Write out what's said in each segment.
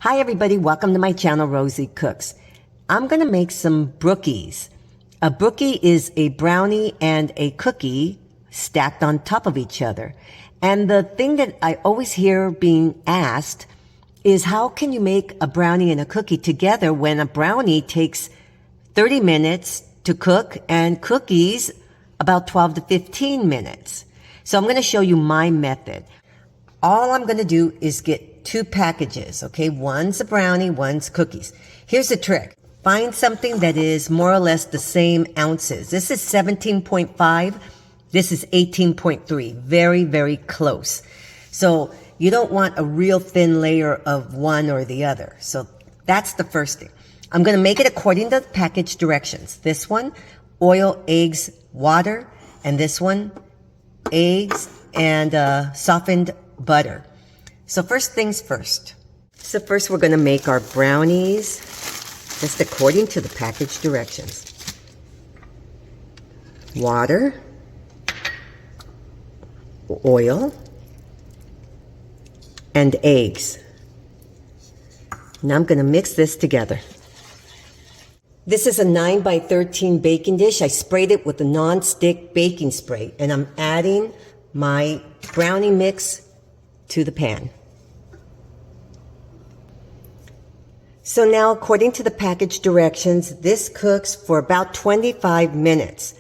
Hi everybody, welcome to my channel, Rosie Cooks. I'm gonna make some brookies. A brookie is a brownie and a cookie stacked on top of each other. And the thing that I always hear being asked is how can you make a brownie and a cookie together when a brownie takes 30 minutes to cook and cookies about 12 to 15 minutes. So I'm gonna show you my method. All I'm gonna do is get 2 packages, okay? One's a brownie, one's cookies. Here's the trick. Find something that is more or less the same ounces. This is 17.5. This is 18.3. Very, very close. So you don't want a real thin layer of one or the other. So that's the first thing. I'm gonna make it according to the package directions. This one, oil, eggs, water, and this one, eggs and softened butter. So first things first. So first we're going to make our brownies just according to the package directions. Water, oil, and eggs. Now I'm going to mix this together. This is a 9 by 13 baking dish. I sprayed it with a non-stick baking spray, and I'm adding my brownie mix to the pan. So now, according to the package directions, this cooks for about 25 minutes.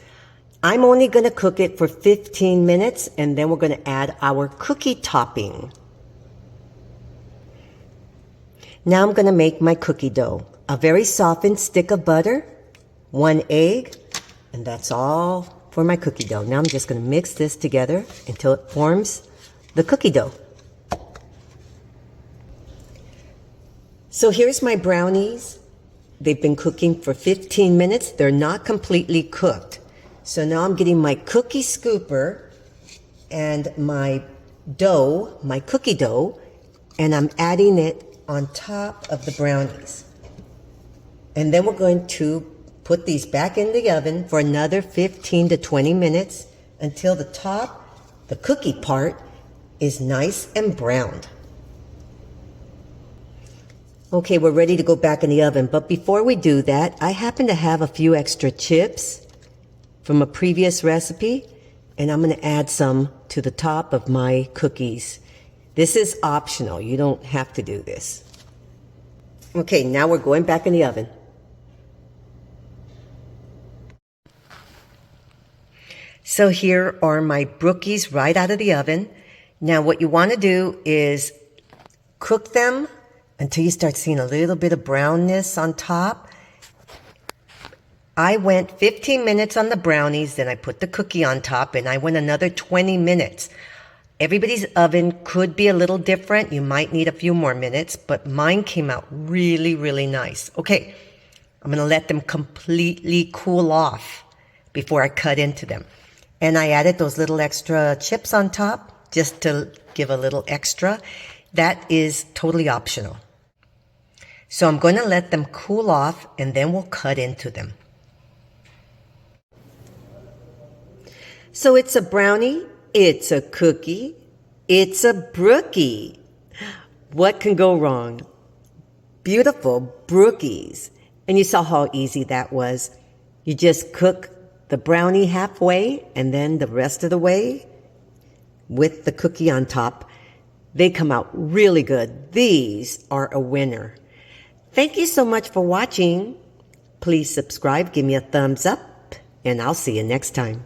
I'm only going to cook it for 15 minutes, and then we're going to add our cookie topping. Now I'm going to make my cookie dough. A very softened stick of butter, 1 egg, and that's all for my cookie dough. Now I'm just going to mix this together until it forms the cookie dough. So here's my brownies. They've been cooking for 15 minutes. They're not completely cooked. So now I'm getting my cookie scooper and my dough, my cookie dough, and I'm adding it on top of the brownies. And then we're going to put these back in the oven for another 15 to 20 minutes until the top, the cookie part, is nice and browned. Okay, we're ready to go back in the oven, but before we do that, I happen to have a few extra chips from a previous recipe, and I'm going to add some to the top of my cookies. This is optional. You don't have to do this. Okay, now we're going back in the oven. So here are my brookies right out of the oven. Now what you want to do is cook them until you start seeing a little bit of brownness on top. I went 15 minutes on the brownies, then I put the cookie on top, and I went another 20 minutes. Everybody's oven could be a little different. You might need a few more minutes, but mine came out really, really nice. Okay, I'm gonna let them completely cool off before I cut into them. And I added those little extra chips on top just to give a little extra. That is totally optional. So I'm going to let them cool off and then we'll cut into them. So it's a brownie, it's a cookie, it's a brookie. What can go wrong? Beautiful brookies. And you saw how easy that was. You just cook the brownie halfway and then the rest of the way with the cookie on top. They come out really good. These are a winner. Thank you so much for watching. Please subscribe, give me a thumbs up, and I'll see you next time.